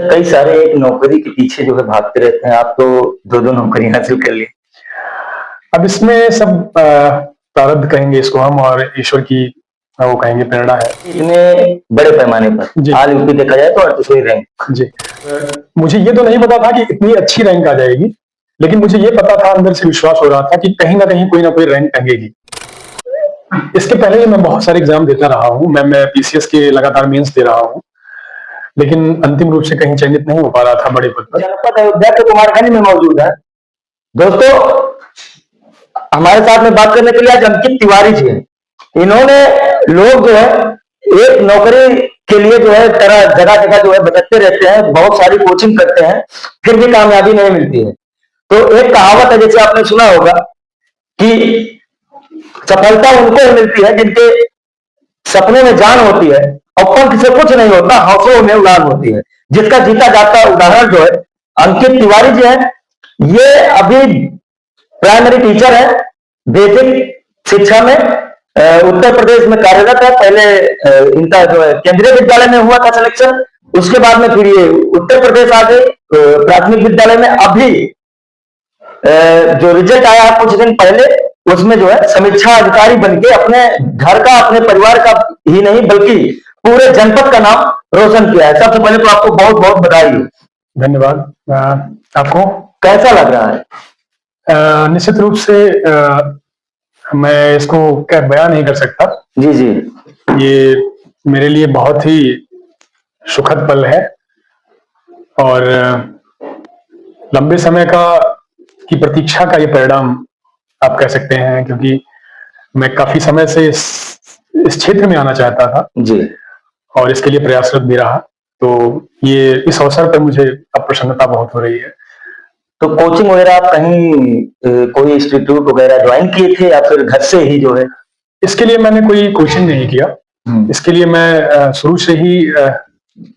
कई सारे एक नौकरी के पीछे जो है भागते रहते हैं, आप तो 2-2 नौकरी हासिल कर ली। अब इसमें सब प्रारब्ध कहेंगे इसको हम, और ईश्वर की वो कहेंगे प्रेरणा है। इतने बड़े पैमाने पर ऑल यूपी देखा जाए तो 38वीं रैंक। जी, मुझे ये तो नहीं पता था कि इतनी अच्छी रैंक आ जाएगी, लेकिन मुझे ये पता था, अंदर से विश्वास हो रहा था कि कहीं ना कहीं कोई ना कोई रैंक टंगेगी। इसके पहले मैं बहुत सारे एग्जाम देता रहा हूँ, मैं पीसीएस के लगातार मेंस दे रहा हूँ, लेकिन अंतिम रूप से कहीं चयनित नहीं हो पा रहा था बड़े पद पर। जनपद अयोध्या के कुमारखंड में मौजूद है दोस्तों। हमारे साथ में बात करने के लिए आज अंकित तिवारी जी हैं। इन्होंने लोग जो है एक नौकरी के लिए जो है तरह जगह जगह जो है भटकते रहते हैं, बहुत सारी कोचिंग करते हैं, फिर भी कामयाबी नहीं मिलती है। तो एक कहावत है, जैसे आपने सुना होगा कि सफलता उनको ही मिलती है जिनके सपने में जान होती है और पंख से कुछ नहीं होता, हौसलों में उड़ान होती है। जिसका जीता जाता उदाहरण जो है अंकित तिवारी जी है। ये अभी प्राइमरी टीचर है, बेसिक शिक्षा में उत्तर प्रदेश में कार्यरत है। पहले इनका जो है केंद्रीय विद्यालय में हुआ था सिलेक्शन, उसके बाद में फिर ये उत्तर प्रदेश आ गई प्राथमिक विद्यालय में। अभी जो रिजल्ट आया कुछ दिन पहले, उसमें जो है समीक्षा अधिकारी बनके अपने घर का, अपने परिवार का ही नहीं बल्कि पूरे जनपद का नाम रोशन किया है। सबसे पहले तो आपको बहुत बहुत बधाई। धन्यवाद। आपको कैसा लग रहा है? निश्चित रूप से मैं इसको क्या बयान नहीं कर सकता। जी जी, ये मेरे लिए बहुत ही सुखद पल है और लंबे समय की प्रतीक्षा का ये परिणाम आप कह सकते हैं, क्योंकि मैं काफी समय से इस क्षेत्र में आना चाहता था जी, और इसके लिए प्रयासरत भी रहा। तो ये इस अवसर पर मुझे अब प्रसन्नता बहुत हो रही है। तो कोचिंग वगैरह आप कहीं कोई इंस्टीट्यूट वगैरह ज्वाइन किए थे या फिर घर से ही जो है? इसके लिए मैंने कोई कोचिंग नहीं किया। इसके लिए मैं शुरू से ही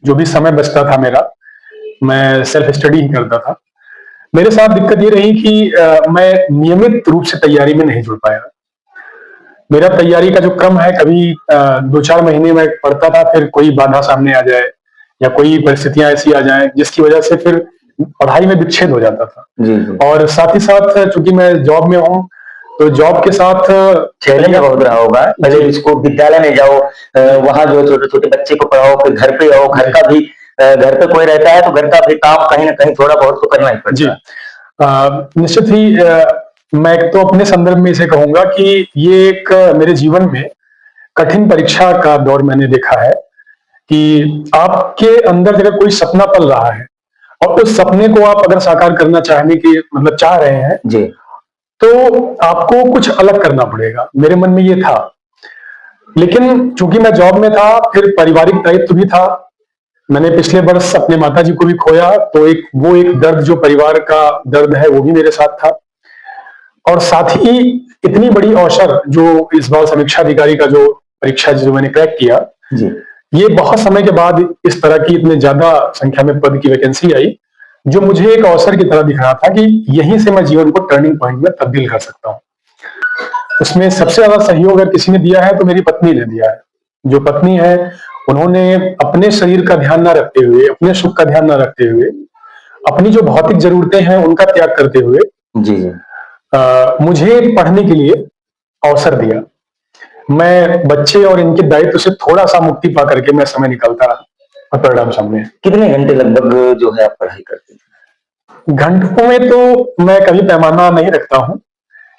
जो भी समय बचता था मेरा, मैं सेल्फ स्टडी ही करता था। मेरे साथ दिक्कत ये रही कि मैं नियमित रूप से तैयारी में नहीं जुड़ पाया। मेरा तैयारी का जो क्रम है, कभी 2-4 महीने में पढ़ता था, फिर कोई बाधा सामने आ जाए या कोई परिस्थितियां ऐसी आ जाए जिसकी वजह से फिर पढ़ाई में विच्छेद हो जाता था। जी जी। और साथ ही साथ चूंकि मैं जॉब में हूँ, तो जॉब के साथ चैलेंज बहुत रहा होगा। पहले इसको विद्यालय में जाओ, वहां जो छोटे छोटे बच्चे को पढ़ाओ, फिर घर पे आओ, घर का भी घर पे कोई रहता है तो घर का भी काम कहीं ना कहीं थोड़ा बहुत तो करना ही पड़ता है। जी, निश्चित ही मैं तो अपने संदर्भ में इसे कहूंगा कि ये एक मेरे जीवन में कठिन परीक्षा का दौर मैंने देखा है कि आपके अंदर अगर कोई सपना पल रहा है और उस सपने को आप अगर साकार करना चाहने की मतलब चाह रहे हैं जी, तो आपको कुछ अलग करना पड़ेगा। मेरे मन में ये था, लेकिन चूंकि मैं जॉब में था, फिर पारिवारिक दायित्व भी था। मैंने पिछले वर्ष अपने माताजी को भी खोया, तो वो एक दर्द, जो परिवार का दर्द है, वो भी मेरे साथ था। और साथ ही इतनी बड़ी अवसर जो इस बार समीक्षा अधिकारी का जो परीक्षा जो मैंने क्रैक किया जी, ये बहुत समय के बाद इस तरह की इतने ज्यादा संख्या में पद की वैकेंसी आई, जो मुझे एक अवसर की तरह दिख रहा था कि यहीं से मैं जीवन को टर्निंग पॉइंट में तब्दील कर सकता हूँ। उसमें सबसे ज्यादा सहयोग अगर किसी ने दिया है तो मेरी पत्नी ने दिया है। जो पत्नी है, उन्होंने अपने शरीर का ध्यान न रखते हुए, अपने सुख का ध्यान न रखते हुए, अपनी जो भौतिक जरूरतें हैं उनका त्याग करते हुए जी जी, मुझे पढ़ने के लिए अवसर दिया। मैं बच्चे और इनके दायित्व से थोड़ा सा मुक्ति पा करके मैं समय निकालता रहा और परिणाम सामने। कितने घंटे लगभग जो है आप पढ़ाई करते हैं? घंटों में तो मैं कभी पैमाना नहीं रखता हूँ,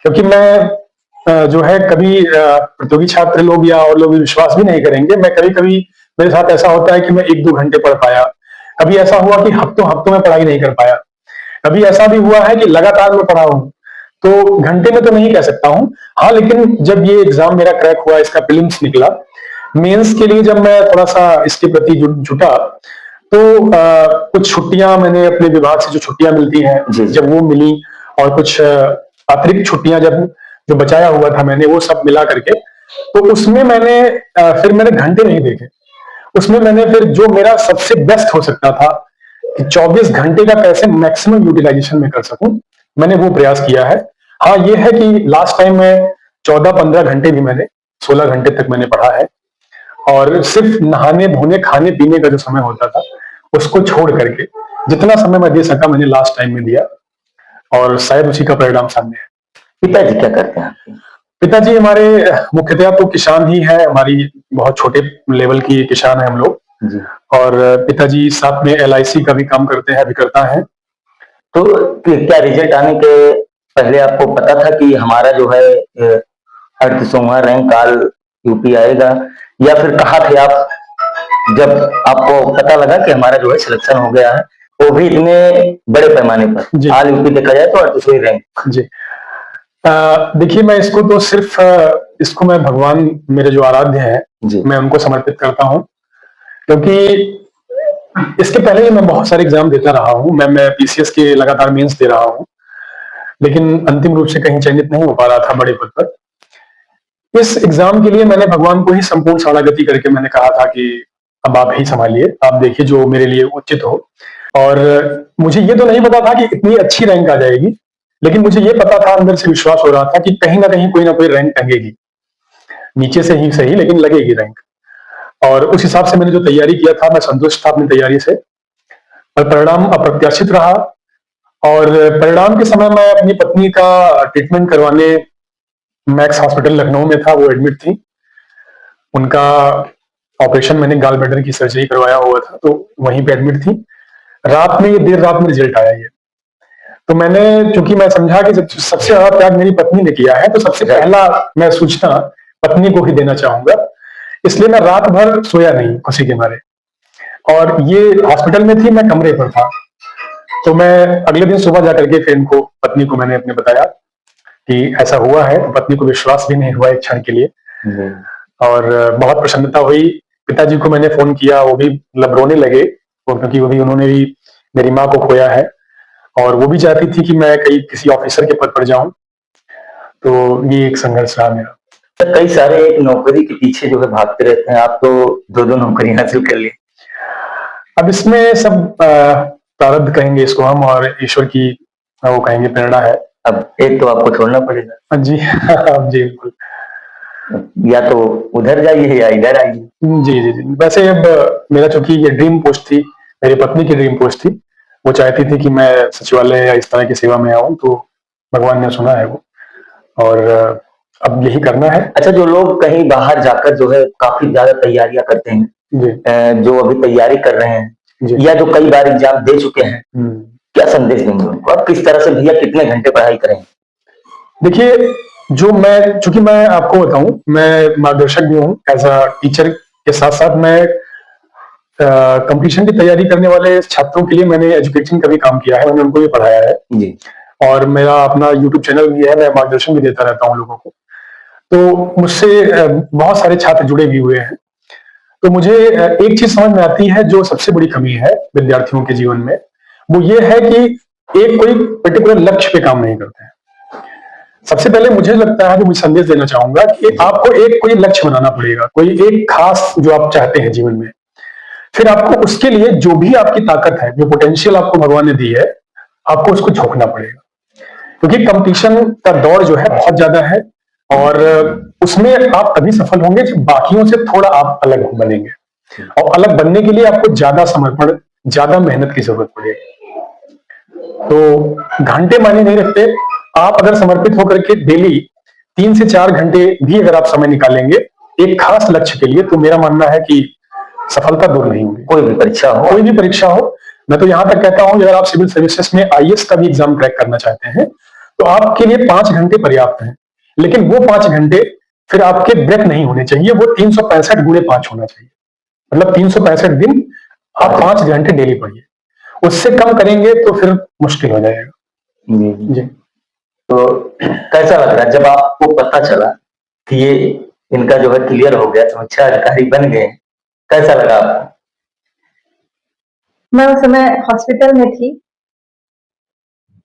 क्योंकि मैं जो है कभी प्रतियोगी छात्र लोग या और लोग विश्वास भी नहीं करेंगे। मैं कभी कभी मेरे साथ ऐसा होता है कि मैं 1-2 घंटे पढ़ पाया, कभी ऐसा हुआ कि हफ्तों हफ्तों में पढ़ाई नहीं कर पाया, कभी ऐसा भी हुआ है कि लगातार मैं पढ़ा हूँ। तो घंटे में तो नहीं कह सकता हूँ। हाँ, लेकिन जब ये एग्जाम मेरा क्रैक हुआ, इसका प्रीलिम्स निकला, मेंस के लिए जब मैं थोड़ा सा इसके प्रति जुटा, तो कुछ छुट्टियां मैंने अपने विभाग से जो छुट्टियां मिलती हैं जब वो मिली, और कुछ अतिरिक्त छुट्टियां जब जो बचाया हुआ था मैंने, वो सब मिला करके, तो उसमें मैंने फिर मैंने घंटे नहीं देखे। उसमें मैंने फिर जो मेरा सबसे बेस्ट हो सकता था कि 24 घंटे का कैसे मैक्सिमम यूटिलाइजेशन में कर सकूं, मैंने वो प्रयास किया है। हाँ, ये है कि लास्ट टाइम मैं 14-15 घंटे भी मैंने 16 घंटे तक मैंने पढ़ा है, और सिर्फ नहाने धोने खाने पीने का जो समय होता था उसको छोड़ करके जितना समय मैं दे सका मैंने लास्ट टाइम में दिया, और शायद उसी का परिणाम सामने है। पिताजी क्या करते हैं आपके? पिताजी हमारे मुख्यतः तो किसान ही है, हमारी बहुत छोटे लेवल की किसान है हम लोग। जी। और पिताजी साथ में LIC का भी काम करते हैं, अभी करता है। तो क्या रिजल्ट आने के पहले आपको पता था कि हमारा जो है 38वां रैंक ऑल यूपी आएगा, या फिर कहाँ थे आप जब आपको पता लगा कि हमारा जो है सिलेक्शन हो गया है, वो भी इतने बड़े पैमाने पर, ऑल यूपी देखा जाए तो 38वां रैंक? जी। देखिए, मैं इसको तो सिर्फ इसको मैं भगवान मेरे जो आराध्य हैं, मैं उनको समर्पित करता हूँ, क्योंकि इसके पहले ही मैं बहुत सारे एग्जाम देता रहा हूँ। मैं PCS के लगातार मेंस दे रहा हूँ, लेकिन अंतिम रूप से कहीं चयनित नहीं हो पा रहा था बड़े पद पर। इस एग्जाम के लिए मैंने भगवान को ही संपूर्ण शरणागति करके मैंने कहा था कि अब आप ही संभालिए, आप देखिए जो मेरे लिए उचित हो। और मुझे ये तो नहीं पता था कि इतनी अच्छी रैंक आ जाएगी, लेकिन मुझे ये पता था, अंदर से विश्वास हो रहा था कि कहीं ना कहीं कोई ना कोई रैंक टंगेगी, नीचे से ही सही लेकिन लगेगी रैंक। और उस हिसाब से मैंने जो तैयारी किया था, मैं संतुष्ट था अपनी तैयारी से, पर परिणाम अप्रत्याशित रहा। और परिणाम के समय मैं अपनी पत्नी का ट्रीटमेंट करवाने मैक्स हॉस्पिटल लखनऊ में था, वो एडमिट थी। उनका ऑपरेशन, मैंने गाल ब्लैडर की सर्जरी करवाया हुआ था, तो वहीं पे एडमिट थी। रात में, ये देर रात में रिजल्ट आया ये। तो मैंने, चूंकि मैं समझा कि सबसे ज्यादा त्याग मेरी पत्नी ने किया है, तो सबसे पहला मैं सूचना पत्नी को ही देना चाहूंगा, इसलिए मैं रात भर सोया नहीं खुशी के मारे। और ये हॉस्पिटल में थी, मैं कमरे पर था, तो मैं अगले दिन सुबह जाकर के फिर इनको, पत्नी को मैंने अपने बताया कि ऐसा हुआ है। तो पत्नी को विश्वास भी नहीं हुआ एक क्षण के लिए, और बहुत प्रसन्नता हुई। पिताजी को मैंने फोन किया, वो भी मतलब रोने लगे, क्योंकि उन्होंने भी मेरी माँ को खोया है, और वो भी चाहती थी कि मैं किसी ऑफिसर के पद पर जाऊं। तो ये एक संघर्ष रहा मेरा। कई सारे एक नौकरी के पीछे जो है भागते रहते हैं, आप तो दो नौकरी हासिल कर ली। अब इसमें सब प्रारब्ध कहेंगे इसको हम, और ईश्वर की वो कहेंगे प्रेरणा है। अब एक तो आपको छोड़ना पड़ेगा। जी जी बिल्कुल। या तो उधर जाइए या इधर आइए। जी जी जी। वैसे अब मेरा, चूंकि ये ड्रीम पोस्ट थी, मेरी पत्नी की ड्रीम पोस्ट थी, वो चाहती थी कि मैं सचिवालय या इस तरह की सेवा में आऊं, तो भगवान ने सुना है वो, और अब यही करना है। अच्छा, जो लोग कहीं बाहर जाकर जो है काफी ज्यादा तैयारियां करते हैं, जो अभी तैयारी कर रहे हैं, या जो कई बार एग्जाम दे चुके हैं, क्या संदेश देंगे उनको? अब किस तरह से भैया कितने घंटे पढ़ाई करें? देखिए, चूंकि मैं आपको बताऊं, मैं मार्गदर्शक भी हूं एज अ टीचर, के साथ साथ मैं कंपटीशन की तैयारी करने वाले छात्रों के लिए मैंने एजुकेशन का भी काम किया है, मैंने उनको भी पढ़ाया है जी। और मेरा अपना यूट्यूब चैनल भी है, मैं मार्गदर्शन भी देता रहता हूँ लोगों को। तो मुझसे बहुत सारे छात्र जुड़े भी हुए हैं। तो मुझे एक चीज समझ में आती है, जो सबसे बड़ी कमी है विद्यार्थियों के जीवन में, वो ये है कि एक कोई पर्टिकुलर लक्ष्य पे काम नहीं करते हैं। सबसे पहले मुझे लगता है, जो मैं संदेश देना चाहूंगा, कि आपको एक कोई लक्ष्य बनाना पड़ेगा, कोई एक खास जो आप चाहते हैं जीवन में। फिर आपको उसके लिए जो भी आपकी ताकत है, जो पोटेंशियल आपको भगवान ने दी है, आपको उसको झोंकना पड़ेगा, क्योंकि कंपटीशन का दौर जो है बहुत ज्यादा है, और उसमें आप तभी सफल होंगे जब बाकियों से थोड़ा आप अलग बनेंगे। और अलग बनने के लिए आपको ज्यादा समर्पण, ज्यादा मेहनत की जरूरत पड़ेगी। तो घंटे मायने नहीं रखते, आप अगर समर्पित होकर के डेली 3 से 4 घंटे भी अगर आप समय निकालेंगे एक खास लक्ष्य के लिए, तो मेरा मानना है कि सफलता दूर नहीं होगी। कोई भी परीक्षा हो, मैं तो यहां तक कहता हूं, अगर आप सिविल सर्विसेज में IAS का भी एग्जाम क्रैक करना चाहते हैं, तो आपके लिए 5 घंटे पर्याप्त हैं। लेकिन वो 5 घंटे फिर आपके ब्रेक नहीं होने चाहिए, वो 365 गुणे 5 होना चाहिए। मतलब 365 दिन आप 5 घंटे डेली पढ़िए। उससे कम करेंगे तो फिर मुश्किल हो जाएगा। जी। तो कैसा लग रहा है जब आपको पता चला कि ये इनका जो है क्लियर हो गया, समीक्षा अधिकारी बन गए, कैसा लगा आपको? मैं उस समय हॉस्पिटल में थी,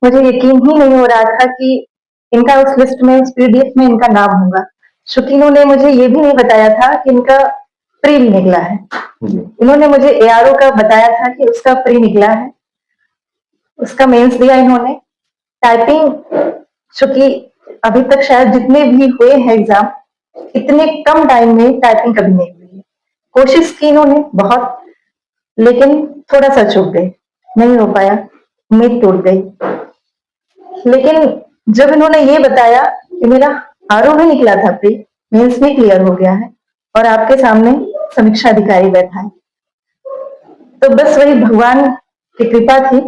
मुझे यकीन ही नहीं हो रहा था कि इनका उस लिस्ट में, उस PDF में इनका नाम होगा। क्योंकि इन्होंने मुझे ये भी नहीं बताया था कि इनका प्री निकला है। इन्होंने मुझे ARO का बताया था कि उसका प्री निकला है, उसका मेंस दिया इन्होंने। टाइपिंग, चूंकि अभी तक शायद जितने भी हुए हैं एग्जाम, इतने कम टाइम में टाइपिंग कभी नहीं हुई है। कोशिश की इन्होंने बहुत, लेकिन थोड़ा सा चूक गई, नहीं हो पाया, उम्मीद टूट गई। लेकिन जब इन्होंने ये बताया कि मेरा आरओ भी निकला था, प्री मेंस भी क्लियर हो गया है और आपके सामने समीक्षा अधिकारी बैठा है, तो बस वही भगवान की कृपा थी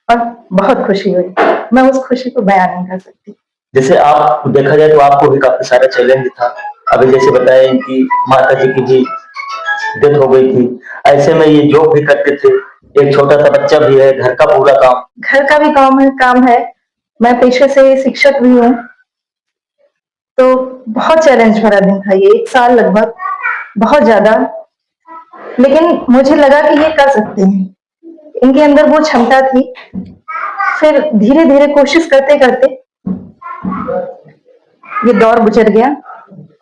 और बहुत खुशी हुई। मैं उस खुशी को बयान नहीं कर सकती। जैसे आप देखा जाए तो आपको भी काफी सारा चैलेंज था। अभी जैसे बताया कि माता जी की भी डेथ हो गई थी, ऐसे में ये जॉब भी करते थे, एक छोटा सा बच्चा भी है, घर का पूरा काम, घर का भी काम है। मैं पेशे से शिक्षक भी हूँ, तो बहुत चैलेंज भरा दिन था ये, 1 साल लगभग, बहुत ज्यादा। लेकिन मुझे लगा कि ये कर सकते हैं, इनके अंदर वो क्षमता थी। फिर धीरे धीरे कोशिश करते करते ये दौर गुजर गया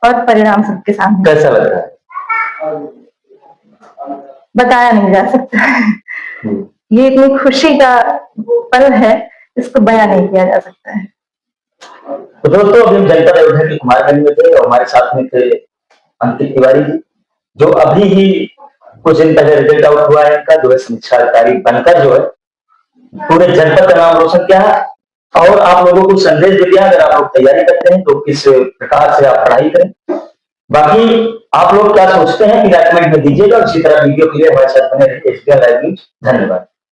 और परिणाम सबके सामने। कैसा लग रहा है? बताया नहीं जा सकता। ये इतनी खुशी का पल है, इसको बयान नहीं किया जा सकता है। तो दोस्तों, अभी हम जनपद अयोध्या के कुमारगंज में थे और हमारे साथ में थे अंकित तिवारी जी, जो अभी ही कुछ दिन पहले रिजल्ट आउट हुआ है इनका, जो है समीक्षा अधिकारी बनकर जो है पूरे जनपद का नाम रोशन किया है। और आप लोगों को संदेश दे दिया, अगर आप लोग तैयारी करते हैं तो किस प्रकार से आप पढ़ाई करें। बाकी आप लोग क्या सोचते हैं कि कमेंट में दीजिएगा। इसी तरह वीडियो के लिए हमारे साथ बने रहिए। धन्यवाद।